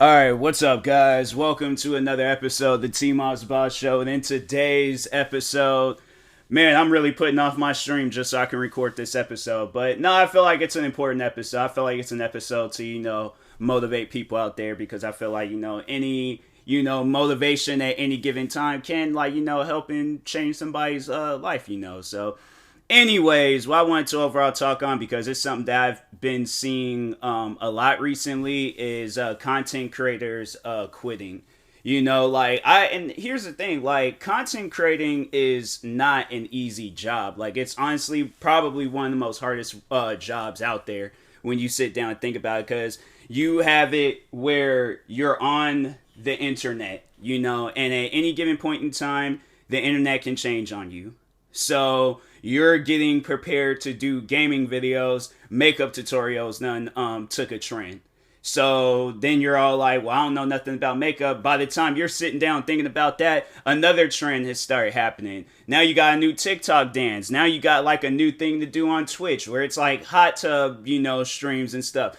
Alright, what's up, guys? Welcome to another episode of the TMossBoss Show. And in today's episode, man, I'm really putting off my stream just so I can record this episode. But no, I feel like it's an important episode. I feel like it's an episode to, motivate people out there because I feel like, any, motivation at any given time can, help and change somebody's life, So, anyways, what I wanted to overall talk on, because it's something that I've been seeing a lot recently, is content creators quitting. And here's the thing, content creating is not an easy job. It's honestly probably one of the most hardest jobs out there when you sit down and think about it, because you have it where you're on the internet, and at any given point in time, the internet can change on you. So you're getting prepared to do gaming videos, makeup tutorials, none took a trend. So then you're all like, well, I don't know nothing about makeup. By the time you're sitting down thinking about that, another trend has started happening. Now you got a new TikTok dance. Now you got a new thing to do on Twitch where it's hot tub, streams and stuff.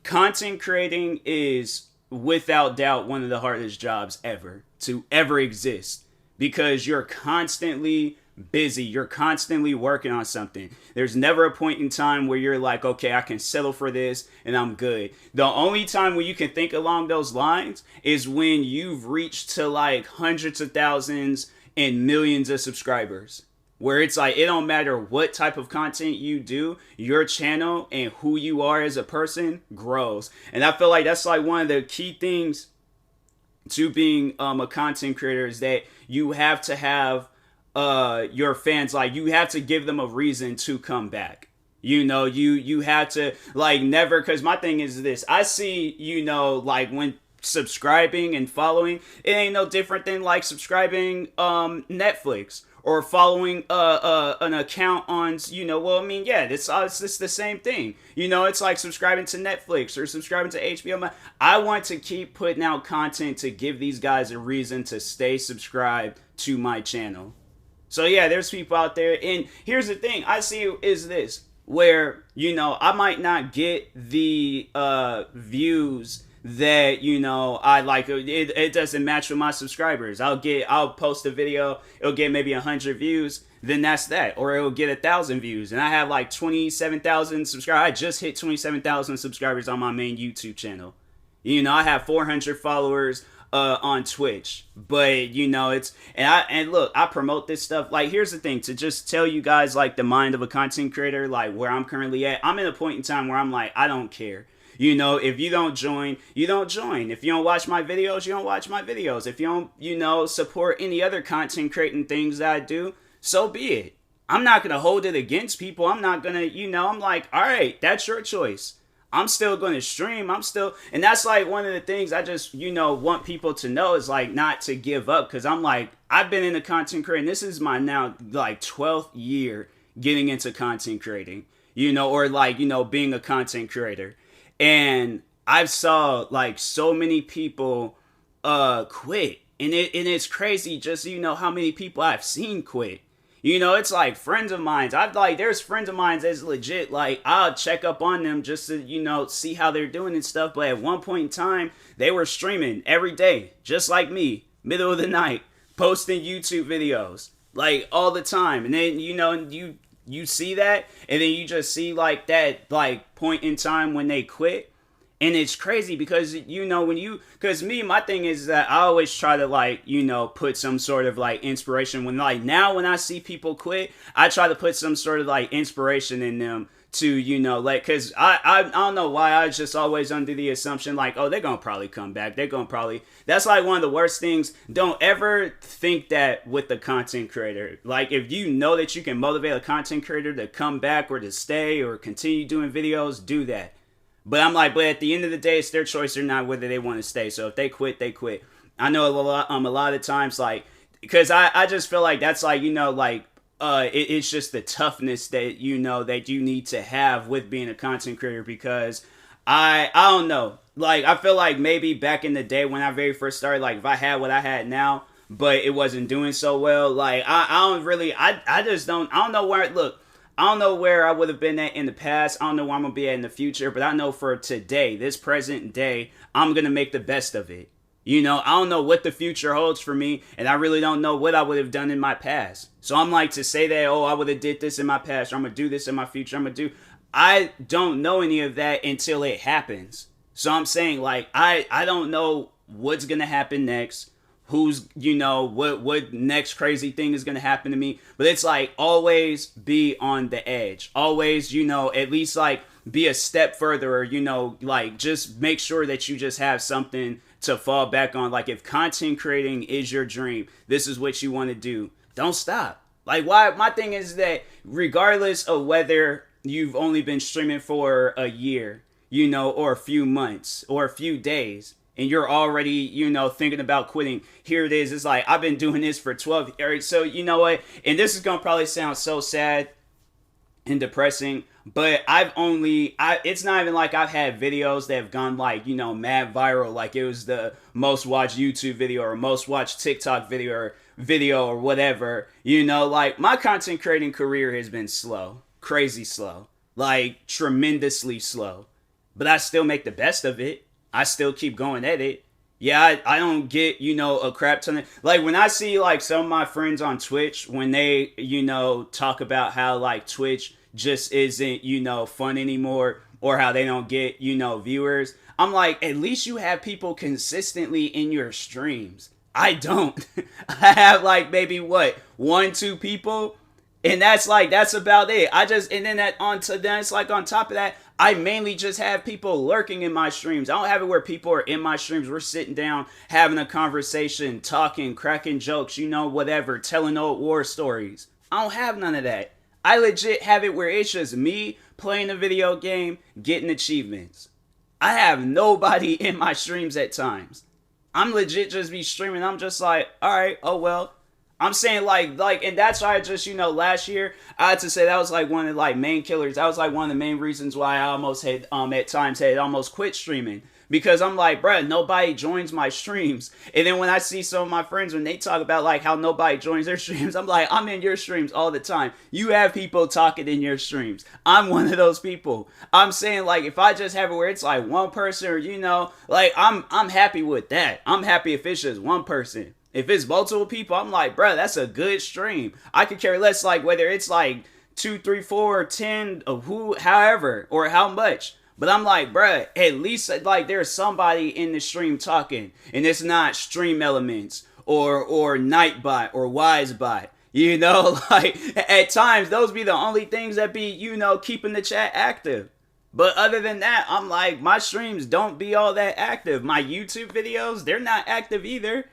Content creating is without doubt one of the hardest jobs ever to ever exist, because you're constantly busy. You're constantly working on something. There's never a point in time where you're like, okay, I can settle for this and I'm good. The only time when you can think along those lines is when you've reached to hundreds of thousands and millions of subscribers, where it's it don't matter what type of content you do, your channel and who you are as a person grows. And I feel like that's one of the key things to being a content creator, is that you have to have your fans, you have to give them a reason to come back. You have to never, because my thing is this, I see, when subscribing and following, it ain't no different than subscribing Netflix or following an account on, it's just the same thing. It's like subscribing to Netflix or subscribing to HBO. I want to keep putting out content to give these guys a reason to stay subscribed to my channel. So yeah, there's people out there, and here's the thing I see is this, where, I might not get the views that, I like. It doesn't match with my subscribers. I'll post a video, it'll get maybe 100 views, then that's that. Or it'll get 1,000 views, and I have 27,000 subscribers. I just hit 27,000 subscribers on my main YouTube channel. I have 400 followers on Twitch, but look, I promote this stuff. Here's the thing, to just tell you guys the mind of a content creator, where I'm currently at. I'm in a point in time where I'm I don't care. If you don't join, you don't join. If you don't watch my videos, you don't watch my videos. If you don't, support any other content creating things that I do, so be it. I'm not gonna hold it against people. I'm not gonna, I'm all right, that's your choice. I'm still going to stream. And that's one of the things I just, want people to know is not to give up. Cause I'm I've been into content creating. This is my now 12th year getting into content creating, or being a content creator. And I've saw so many people, quit. And it's crazy just, how many people I've seen quit. It's friends of mine. There's friends of mine that's legit. I'll check up on them just to, see how they're doing and stuff. But at one point in time, they were streaming every day, just like me, middle of the night, posting YouTube videos, all the time. And then, you see that, and then you just see that, point in time when they quit. And it's crazy because, because my thing is that I always try to put some sort of inspiration when now when I see people quit, I try to put some sort of inspiration in them to, cause I don't know why I was just always under the assumption oh, they're going to probably come back. That's one of the worst things. Don't ever think that with the content creator. If you know that you can motivate a content creator to come back or to stay or continue doing videos, do that. But I'm but at the end of the day, it's their choice or not whether they want to stay. So if they quit, they quit. I know a lot of times, because I just feel that's it's just the toughness that, that you need to have with being a content creator, because I don't know. I feel maybe back in the day when I very first started, if I had what I had now, but it wasn't doing so well, I don't know where, look, I don't know where I would have been at in the past. I don't know where I'm going to be at in the future. But I know for today, this present day, I'm going to make the best of it. You know, I don't know what the future holds for me. And I really don't know what I would have done in my past. So I'm like, to say that, oh, I would have did this in my past, or I'm going to do this in my future, I don't know any of that until it happens. So I'm saying, like, I don't know what's going to happen next. Who's, you know, what next crazy thing is going to happen to me. But it's like, always be on the edge. Always, you know, at least like be a step further, or, you know, like just make sure that you just have something to fall back on. Like, if content creating is your dream, this is what you want to do. Don't stop. Like, why? My thing is that regardless of whether you've only been streaming for a year, you know, or a few months or a few days, and you're already, you know, thinking about quitting, here it is. It's like, I've been doing this for 12 years. So, you know what? And this is going to probably sound so sad and depressing, but it's not even like I've had videos that have gone like, you know, mad viral. Like it was the most watched YouTube video or most watched TikTok video or whatever. You know, like my content creating career has been slow, crazy slow, like tremendously slow, but I still make the best of it. I still keep going at it. Yeah, I don't get, you know, a crap ton of, like when I see like some of my friends on Twitch, when they, you know, talk about how like Twitch just isn't, you know, fun anymore, or how they don't get, you know, viewers. I'm like, at least you have people consistently in your streams. I don't. I have like maybe what, 1-2 people, and that's about it. And then it's like on top of that, I mainly just have people lurking in my streams. I don't have it where people are in my streams. We're sitting down, having a conversation, talking, cracking jokes, you know, whatever, telling old war stories. I don't have none of that. I legit have it where it's just me playing a video game, getting achievements. I have nobody in my streams at times. I'm legit just be streaming. I'm just like, all right, oh well. I'm saying like, and that's why I just, you know, last year, I had to say that was like one of the like main killers. That was like one of the main reasons why I almost had, at times had almost quit streaming. Because I'm like, bruh, nobody joins my streams. And then when I see some of my friends, when they talk about like how nobody joins their streams, I'm like, I'm in your streams all the time. You have people talking in your streams. I'm one of those people. I'm saying like, if I just have it where it's like one person, or, you know, like I'm happy with that. I'm happy if it's just one person. If it's multiple people, I'm like, bruh, that's a good stream. I could care less, like, whether it's like 2, 3, 4, 10, of who, however, or how much. But I'm like, bruh, at least, like, there's somebody in the stream talking. And it's not Stream Elements, or Nightbot, or Wisebot. You know, like, at times, those be the only things that be, you know, keeping the chat active. But other than that, I'm like, my streams don't be all that active. My YouTube videos, they're not active either.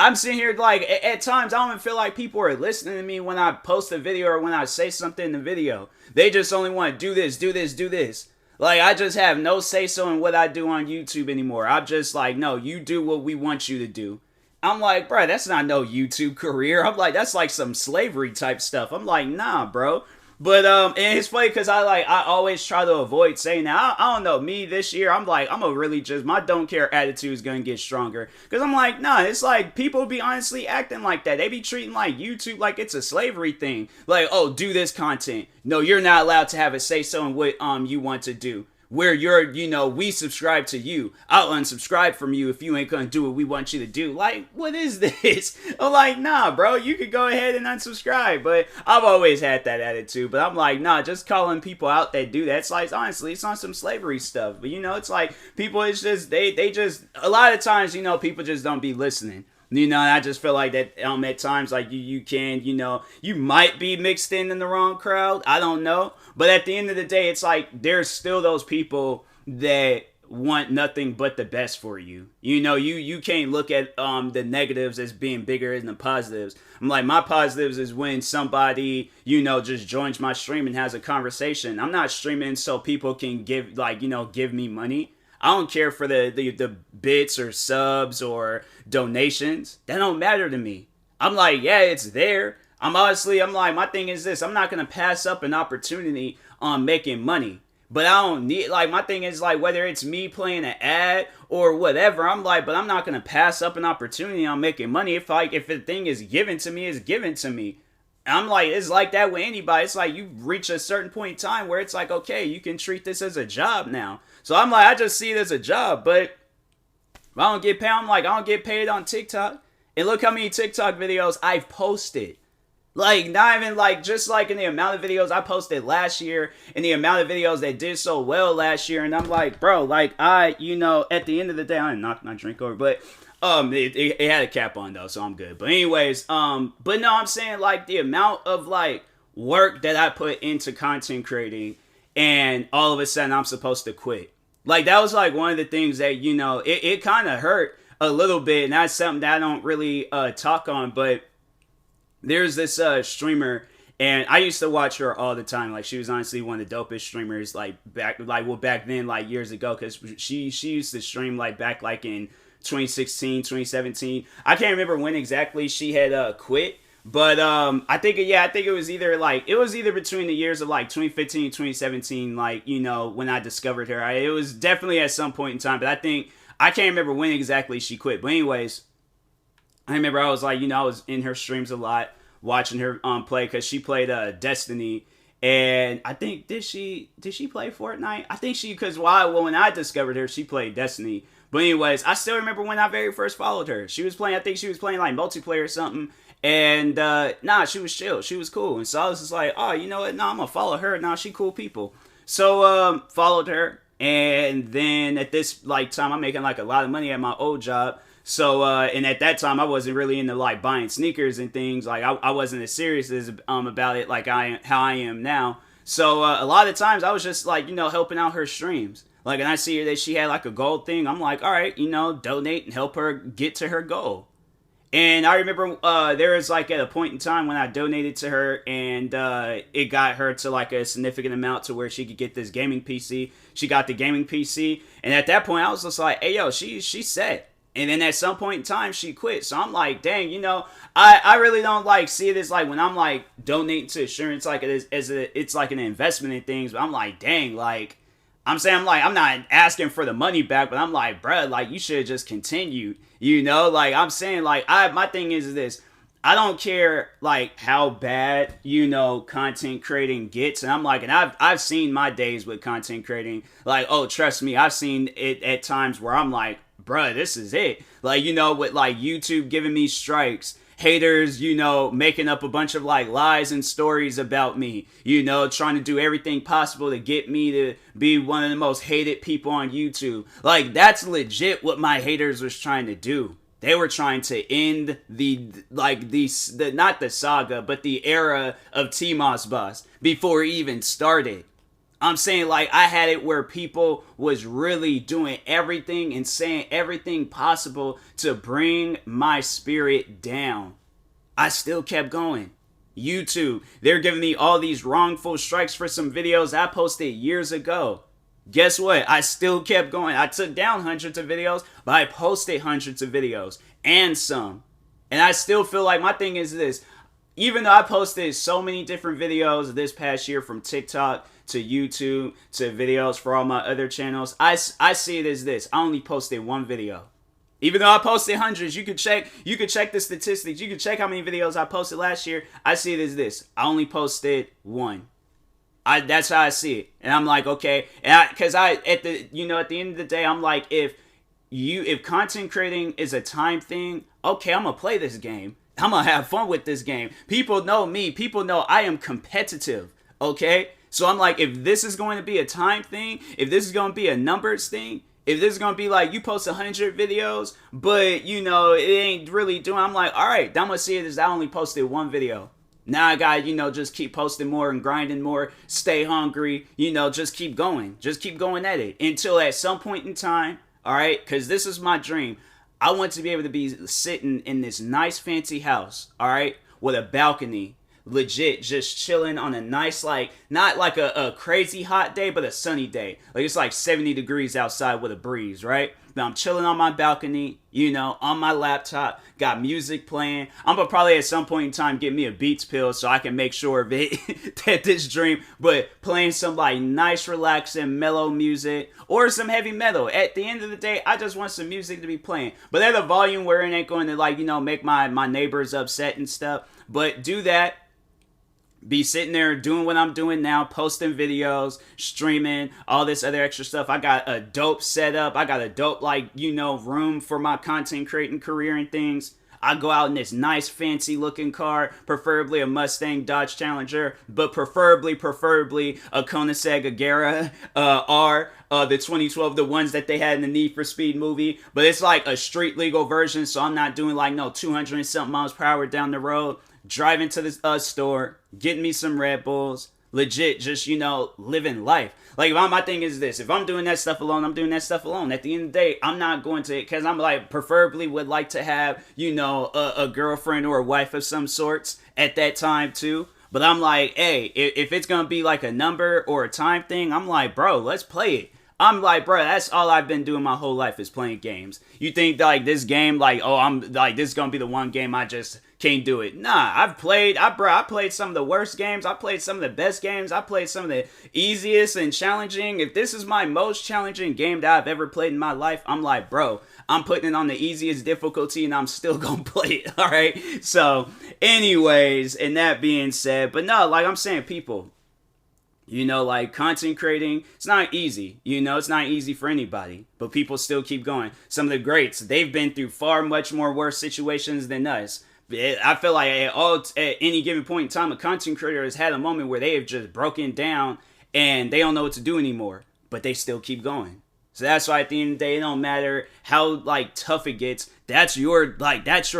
I'm sitting here like, at times, I don't even feel like people are listening to me when I post a video or when I say something in the video. They just only want to do this, do this, do this. Like, I just have no say-so in what I do on YouTube anymore. I'm just like, no, you do what we want you to do. I'm like, bro, that's not no YouTube career. I'm like, that's like some slavery type stuff. I'm like, nah, bro. But and it's funny because I always try to avoid saying that. I don't know, me this year, I'm like, I'm gonna really just, my don't care attitude is gonna get stronger. Because I'm like, nah, it's like people be honestly acting like that. They be treating like YouTube like it's a slavery thing. Like, oh, do this content. No, you're not allowed to have a say so in what you want to do. Where you're, you know, we subscribe to you. I'll unsubscribe from you if you ain't gonna do what we want you to do. Like, what is this? I'm like, nah, bro, you could go ahead and unsubscribe. But I've always had that attitude. But I'm like, nah, just calling people out that do that, it's like, honestly, it's on some slavery stuff. But, you know, it's like, people, it's just, they just, a lot of times, you know, people just don't be listening. You know, and I just feel like that at times, like, you can, you know, you might be mixed in the wrong crowd. I don't know. But at the end of the day, it's like, there's still those people that want nothing but the best for you. You know, you can't look at the negatives as being bigger than the positives. I'm like, my positives is when somebody, you know, just joins my stream and has a conversation. I'm not streaming so people can give, like, you know, give me money. I don't care for the bits or subs or donations. That don't matter to me. I'm like, yeah, it's there. I'm like, my thing is this. I'm not going to pass up an opportunity on making money. But I don't need, like, my thing is, like, whether it's me playing an ad or whatever, I'm like, but I'm not going to pass up an opportunity on making money. If the thing is given to me, it's given to me. I'm like, it's like that with anybody. It's like you reach a certain point in time where it's like, okay, you can treat this as a job now. So I'm like, I just see it as a job, but if I don't get paid, I'm like, I don't get paid on TikTok. And look how many TikTok videos I've posted. Like, not even like, just like in the amount of videos I posted last year and the amount of videos that did so well last year. And I'm like, bro, like, at the end of the day, I didn't knock my drink over, but it had a cap on though, so I'm good. But anyways, but no, I'm saying like the amount of like work that I put into content creating and all of a sudden I'm supposed to quit. Like, that was like one of the things that, it kind of hurt a little bit. And that's something that I don't really talk on, but there's this streamer, and I used to watch her all the time. Like, she was honestly one of the dopest streamers, back then, like years ago, because she used to stream back in 2016, 2017. I can't remember when exactly she had quit, but I think it was either between the years of 2015 and 2017, when I discovered her. It was definitely at some point in time, but I can't remember when exactly she quit. But anyways, I remember I was I was in her streams a lot, watching her play, because she played Destiny, and I think did she play Fortnite? I think because when I discovered her, she played Destiny. But anyways, I still remember when I very first followed her. She was playing, I think she was playing multiplayer or something, and she was chill, she was cool, and so I was just like, oh, you know what? I'm gonna follow her. She cool people. So followed her, and then at this time, I'm making a lot of money at my old job. So, and at that time, I wasn't really into buying sneakers and things. I wasn't as serious as about it how I am now. So, a lot of times I was just helping out her streams. And I see her that she had a gold thing. I'm like, all right, donate and help her get to her goal. And I remember there was at a point in time when I donated to her, and it got her to a significant amount to where she could get this gaming PC. She got the gaming PC, and at that point I was just like, hey yo, she's set. And then at some point in time, she quit. So I'm like, dang, I really don't see it as when I'm donating to insurance, it's an investment in things. But I'm like, dang, I'm not asking for the money back, but I'm like, bruh, you should have just continued, I'm saying, my thing is this. I don't care how bad content creating gets, and I've seen my days with content creating. Oh, trust me, I've seen it at times where I'm like, bruh, this is it. With YouTube giving me strikes, haters, making up a bunch of lies and stories about me, trying to do everything possible to get me to be one of the most hated people on YouTube. That's legit what my haters was trying to do. They were trying to end the not the saga, but the era of TMossBoss before it even started. I'm saying I had it where people was really doing everything and saying everything possible to bring my spirit down. I still kept going. YouTube, they're giving me all these wrongful strikes for some videos I posted years ago. Guess what? I still kept going. I took down hundreds of videos, but I posted hundreds of videos and some. And I still feel my thing is this. Even though I posted so many different videos this past year, from TikTok to YouTube to videos for all my other channels, I see it as this. I only posted one video. Even though I posted hundreds, you could check the statistics. You could check how many videos I posted last year. I see it as this. I only posted one. That's how I see it. And I'm like, okay. And because at the end of the day, I'm like, if content creating is a time thing, okay, I'm going to play this game. I'm going to have fun with this game. People know me. People know I am competitive. Okay? So I'm like, if this is going to be a time thing, if this is going to be a numbers thing, if this is going to be you post 100 videos, but, it ain't really doing, I'm like, all right, I'm going to see it as I only posted one video. Now I got to, just keep posting more and grinding more, stay hungry, just keep going. Just keep going at it until at some point in time, all right, because this is my dream. I want to be able to be sitting in this nice fancy house, all right, with a balcony, legit just chilling on a nice, not a crazy hot day, but a sunny day. It's 70 degrees outside with a breeze, right? But I'm chilling on my balcony, on my laptop, got music playing. I'm gonna probably at some point in time get me a Beats pill so I can make sure of it that this dream, but playing some nice, relaxing, mellow music or some heavy metal. At the end of the day, I just want some music to be playing, but at a volume where it ain't going to make my neighbors upset and stuff. But do that. be sitting there doing what I'm doing now, posting videos, streaming, all this other extra stuff. I got a dope setup. I got a dope, room for my content creating career and things. I go out in this nice fancy looking car, preferably a Mustang Dodge Challenger, but preferably a Koenigsegg Agera R, the 2012, the ones that they had in the Need for Speed movie. But it's like a street legal version, so I'm not doing 200 and something miles per hour down the road. Driving to the store, getting me some Red Bulls, legit just, living life. My thing is this: if I'm doing that stuff alone, I'm doing that stuff alone. At the end of the day, I'm not going to, because I'm preferably would like to have, a girlfriend or a wife of some sorts at that time too. But I'm hey, if it's going to be a number or a time thing, I'm bro, let's play it. I'm bro, that's all I've been doing my whole life is playing games. You think this game, this is going to be the one game I just can't do it. Nah, I played some of the worst games. I played some of the best games. I played some of the easiest and challenging. If this is my most challenging game that I've ever played in my life, I'm bro, I'm putting it on the easiest difficulty and I'm still gonna play it, alright? So, anyways, and that being said, but no, I'm saying, people, content creating, it's not easy. It's not easy for anybody, but people still keep going. Some of the greats, they've been through far much more worse situations than us. I feel like at any given point in time, a content creator has had a moment where they have just broken down and they don't know what to do anymore, but they still keep going. So that's why at the end of the day, it don't matter how tough it gets. That's your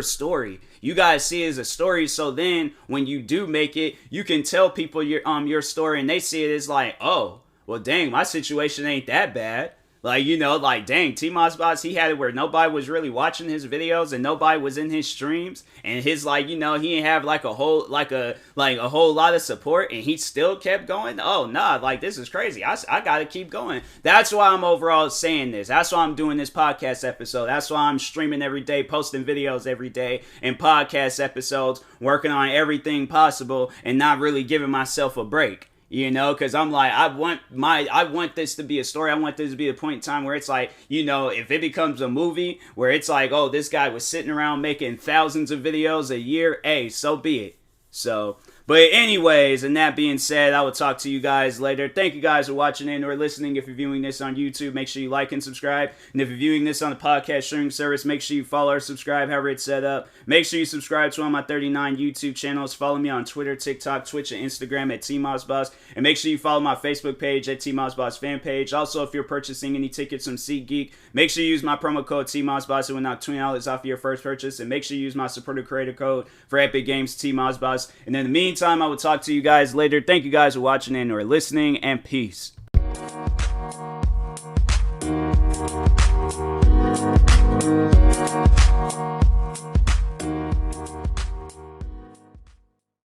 story. You guys see it as a story, so then when you do make it, you can tell people your story, and they see it as oh, well, dang, my situation ain't that bad. Dang, TMossBoss, he had it where nobody was really watching his videos and nobody was in his streams, and his he didn't have a whole lot of support, and he still kept going. Oh nah, this is crazy. I gotta keep going. That's why I'm overall saying this. That's why I'm doing this podcast episode. That's why I'm streaming every day, posting videos every day, and podcast episodes, working on everything possible, and not really giving myself a break. Because I'm I want this to be a story. I want this to be a point in time where it's if it becomes a movie where it's oh, this guy was sitting around making thousands of videos a year, hey, so be it. So, but anyways, and that being said, I will talk to you guys later. Thank you guys for watching and or listening. If you're viewing this on YouTube, make sure you like and subscribe. And if you're viewing this on the podcast streaming service, make sure you follow or subscribe, however it's set up. Make sure you subscribe to one of my 39 YouTube channels. Follow me on Twitter, TikTok, Twitch, and Instagram at TMossBoss. And make sure you follow my Facebook page at TMossBoss fan page. Also, if you're purchasing any tickets from GEEK, make sure you use my promo code TMossBoss. It will knock $20 off your first purchase. And make sure you use my supporter creator code for Epic Games, TMossBoss. And in the meantime, I will talk to you guys later. Thank you guys for watching and or listening, and peace.